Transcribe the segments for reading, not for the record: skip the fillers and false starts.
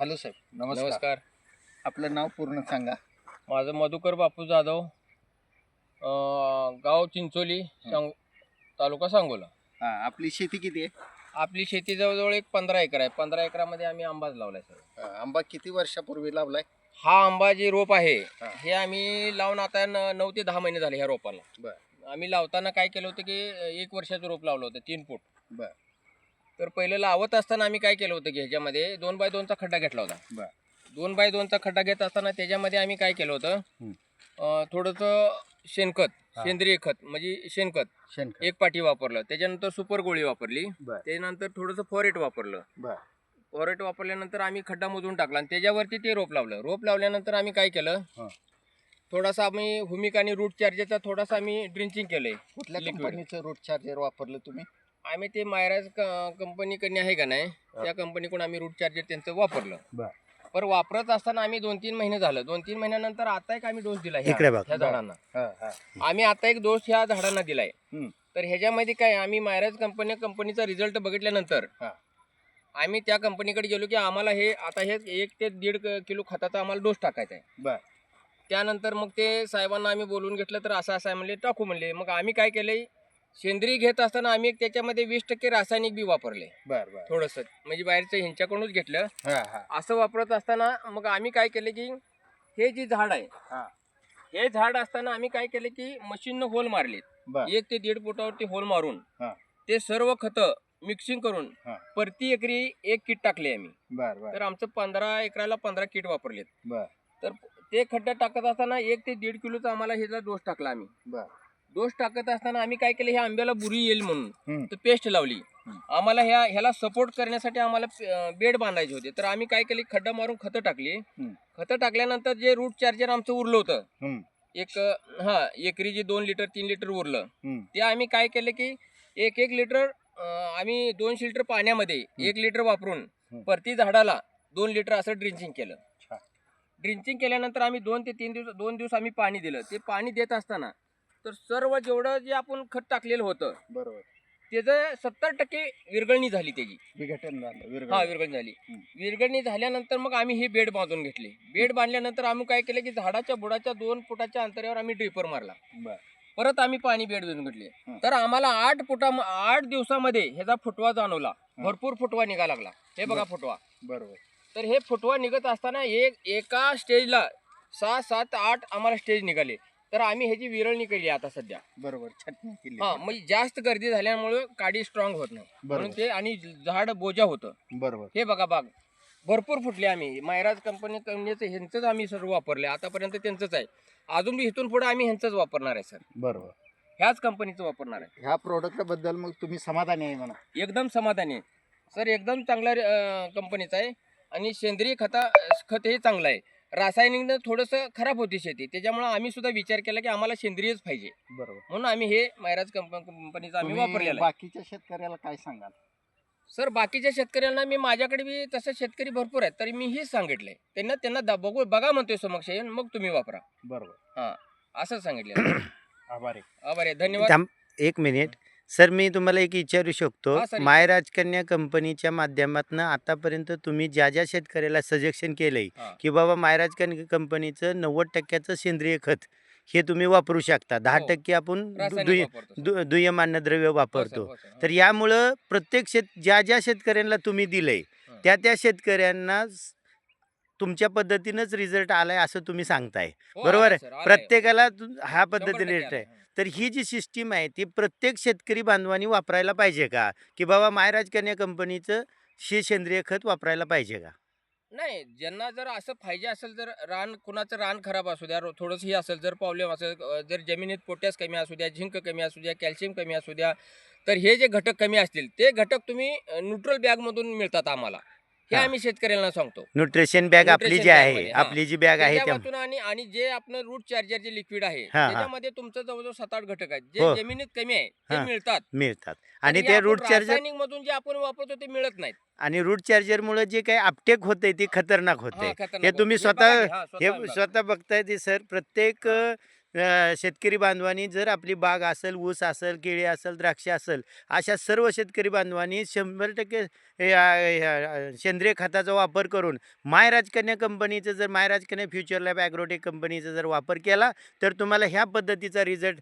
Hello साहेब, नमस्कार. नमस्कार. आपलं नाव पूर्ण सांगा. माझं मधुकर बापू जाधव, गाव चिंचोली, तालुका सांगोला. आपली शेती किती आहे? आपली शेती जवळजवळ एक 15 एकर आहे. 15 एकरामध्ये आम्ही आंबाच लावलाय सर. आंबा किती वर्षापूर्वी लावलाय? हा आंबा जे रोप आहे हे आम्ही लावून आता 9 ते 10 महिने झाले ह्या रोपाला. आम्ही लावताना काय केलं होतं की 1 वर्षाचं रोप लावलं होतं 3 फूट. तर पहिलं लावत असताना आम्ही काय केलं होतं की ह्याच्यामध्ये 2x2 चा खड्डा घेतला होता. 2x2 चा खड्डा घेत असताना त्याच्यामध्ये आम्ही काय केलं होतं, थोडंसं शेणखत, सेंद्रिय खत म्हणजे शेणखत एक पाठी वापरलं. त्याच्यानंतर सुपर गोळी वापरली. त्याच्यानंतर थोडंसं फॉरेट वापरलं. फॉरेट वापरल्यानंतर आम्ही खड्डा मोजून टाकला आणि त्याच्यावरती ते रोप लावलं. रोप लावल्यानंतर आम्ही काय केलं, थोडासा आम्ही हुमिक आणि रूट चार्जरचा थोडासा आम्ही ड्रिंचिंग केलंय. कुठल्या कंपनीचं रूट चार्जर वापरलं तुम्ही? आम्ही ते मायराज कंपनीकडे आहे का नाही, त्या कंपनीकडून आम्ही रूट चार्जर त्यांचं वापरलं. पण वापरत असताना आम्ही 2-3 महिने झालं. 2-3 महिन्यानंतर आता एक आम्ही डोस दिला ह्या झाडांना. आम्ही आता एक डोस ह्या झाडांना दिलाय. तर ह्याच्यामध्ये काय, आम्ही मायराज कंपनीचा रिझल्ट बघितल्यानंतर आम्ही त्या कंपनीकडे गेलो की आम्हाला हे आता हे 1 ते 1.5 किलो खताचा आम्हाला डोस टाकायचा आहे. त्यानंतर मग ते साहेबांना आम्ही बोलवून घेतलं, तर असं आहे म्हणले, टाकू म्हणले. मग आम्ही काय केलंय, सेंद्रिय घेत असताना आम्ही त्याच्यामध्ये 20% रासायनिक बी वापरले. थोडंसं म्हणजे बाहेरचं ह्यांच्याकडूनच घेतलं. असं वापरत असताना मग आम्ही काय केलं की हे जे झाड आहे, हे झाड असताना आम्ही काय केलं की मशीननं होल मारले. 1 ते 1.5 फुटावरती होल मारून ते सर्व खतं मिक्सिंग करून प्रति एकरी 1 किट टाकले आम्ही. तर आमचं 15 एकराला 15 किट वापरलेत. तर ते खड्ड्यात टाकत असताना 1 ते 1.5 किलोचा आम्हाला ह्याचा डोस टाकला आम्ही. डोस टाकत असताना आम्ही काय केलं, ह्या आंब्याला बुरी येईल म्हणून तर पेस्ट लावली. आम्हाला ह्याला सपोर्ट करण्यासाठी आम्हाला बेड बांधायचे होते. तर आम्ही काय केली, खड्डा मारून खतं टाकली. खतं टाकल्यानंतर जे रूट चार्जर आमचं उरलं होतं, एकरी जे 2 लिटर 3 लिटर उरलं, ते आम्ही काय केलं की 1 लिटर आम्ही 200 लिटर पाण्यामध्ये 1 लिटर वापरून प्रति झाडाला 2 लिटर असं ड्रिंचिंग केलं. ड्रिंचिंग केल्यानंतर आम्ही 2 दिवस आम्ही पाणी दिलं. ते पाणी देत असताना तर सर्व जेवढं जे आपण खत टाकलेलं होतं त्याचं 70% विरघळणी झाली. त्याची विरघळणी झाली. विरघळणी झाल्यानंतर मग आम्ही हे बेड बांधून घेतले. बेड बांधल्यानंतर आम्ही काय केलं की झाडाच्या बुडाच्या 2 फुटाच्या अंतरावर आम्ही ड्रिपर मारला. परत आम्ही पाणी बेड बांधून घेतले. तर आम्हाला 8 दिवसामध्ये ह्याचा फुटवा जाणवला. भरपूर फुटवा निघा लागला. हे बघा फुटवा. तर हे फुटवा निघत असताना एका स्टेजला 6, 7, 8 आम्हाला स्टेज निघाले. तर आम्ही ह्याची विरळणी केली आता सध्या. छाटणी केली. म्हणजे जास्त गर्दी झाल्यामुळे काडी स्ट्रॉंग होत नाही म्हणून ते, आणि झाड बोजा होतं. हे बघा बाग भरपूर फुटले. आम्ही मायराज कंपनीचं ह्यांचंच आम्ही सर्व वापरले आतापर्यंत, त्यांचंच आहे. अजून बी इथून पुढे आम्ही ह्यांचंच वापरणार आहे सर. ह्याच कंपनीचं वापरणार आहे. ह्या प्रोडक्ट बद्दल मग तुम्ही समाधानी आहे म्हणा? एकदम समाधानी आहे सर. एकदम चांगल्या कंपनीचं आहे आणि सेंद्रिय खत हे चांगलं आहे. रासायनिकनं थोडंसं खराब होती शेती, त्याच्यामुळे आम्ही सुद्धा विचार केला की आम्हाला सेंद्रियच पाहिजे. म्हणून आम्ही हे मायराज कंपनीचं आम्ही वापरलेलं आहे. बाकीच्या शेतकऱ्याला काय सांगाल सर? बाकीच्या शेतकऱ्यांना मी, माझ्याकडे बी तसं शेतकरी भरपूर आहेत, तरी मी हेच सांगितलंय त्यांना बघा म्हणतोय समक्ष येऊन, मग तुम्ही वापरा. असं सांगितलं. आभार आहे. धन्यवाद. 1 मिनिट सर, मी तुम्हाला एक विचारू शकतो? माय राजकन्या कंपनीच्या माध्यमातून आतापर्यंत तुम्ही ज्या शेतकऱ्याला सजेशन केलंय की बाबा माय राजकन्या कंपनीचं 90% सेंद्रिय खत हे तुम्ही वापरू शकता, 10% आपण दुय्यम अन्नद्रव्य वापरतो. तर यामुळं प्रत्येक ज्या शेतकऱ्यांना तुम्ही दिलंय त्या शेतकऱ्यांना तुमच्या पद्धतीनंच रिझल्ट आलाय असं तुम्ही सांगताय, बरोबर आहे? प्रत्येकाला ह्या पद्धतीने रिझल्ट आहे. तर ही जी सिस्टीम आहे ती प्रत्येक शेतकरी बांधवांनी वापरायला पाहिजे का, की बाबा माय राजकन्या कंपनीचं सेंद्रिय खत वापरायला पाहिजे का? नाही, ज्यांना जर असं पाहिजे असेल, जर कुणाचं रान खराब असू द्या, थोडंसं हे असेल, जर प्रॉब्लेम असेल, जर जमिनीत पोटॅश कमी असू द्या, झिंक कमी असू द्या, कॅल्शियम कमी असू द्या, तर हे जे घटक कमी असतील ते घटक तुम्ही न्यूट्रल बॅगमधून मिळतात आम्हाला. हे आम्ही शेतकऱ्यांना सांगतो. न्यूट्रिशन बॅग आपली जी आहे, आपली जी बॅग आहे आणि जे आपलं रूट चार्जर जे लिक्विड आहे त्याच्यामध्ये तुमचं जवळजवळ 7-8 घटक आहेत जे जमिनीत कमी आहे ते मिळतात. आणि ते रूट चार्जर रासायनिक मधून जे आपण वापरतो ते मिळत नाहीत. आणि रूट चार्जर मुळे जे काही अपटेक होते ते खतरनाक होते. हे तुम्ही स्वतः बघताय ते सर. प्रत्येक शेतकरी बांधवांनी जर आपली बाग असेल, ऊस असेल, केळी असेल, द्राक्ष असेल, अशा सर्व शेतकरी बांधवांनी 100% सेंद्रिय खताचा वापर करून माय राजकन्या कंपनीचं जर माय राजकन्या फ्युचर लॅब ॲग्रोटेक कंपनीचा जर वापर केला तर तुम्हाला ह्या पद्धतीचा रिझल्ट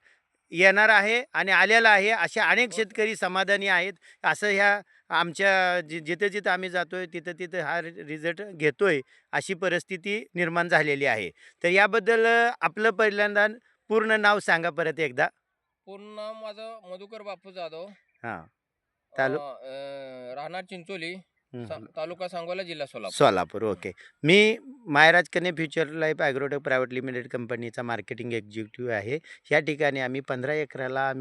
येणार आहे आणि आलेला आहे. अशा अनेक शेतकरी समाधानी आहेत. असं ह्या आमच्या जिथं आम्ही जातोय तिथं हा रिझल्ट घेतोय अशी परिस्थिती निर्माण झालेली आहे. तर याबद्दल आपलं पहिल्यांदा पूर्ण नाव सांगा परत एकदा. पूर्ण नाव माझं मधुकर बापू जाधव. हां. राहणार चिंचोली, तालुका सांगोला, जिल्हा सोलापूर. सोलापूर. ओके. मी माय राजकन्या future life agrotech private limited कंपनीचा मार्केटिंग एक्झिक्युटिव्ह आहे. या ठिकाणी आम्ही 15 एकराला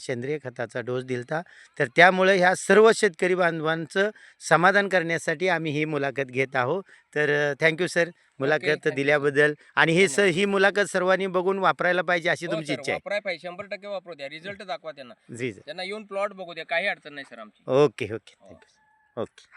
सेंद्रिय खताचा डोस दिलता. तर त्यामुळे ह्या सर्व शेतकरी बांधवांचं समाधान करण्यासाठी आम्ही ही मुलाखत घेत आहोत. तर थँक्यू सर मुलाखत thank you, दिल्याबद्दल. आणि ही मुलाखत सर्वांनी बघून वापरायला पाहिजे अशी हो तुमची सर, इच्छा आहे. वापराय पाहिजे, 100% वापरू द्या, रिझल्ट दाखवा त्यांना. जी सर. त्यांना येऊन प्लॉट बघू द्या, काही अडचण नाही सर आमची. ओके. थँक्यू. ओके.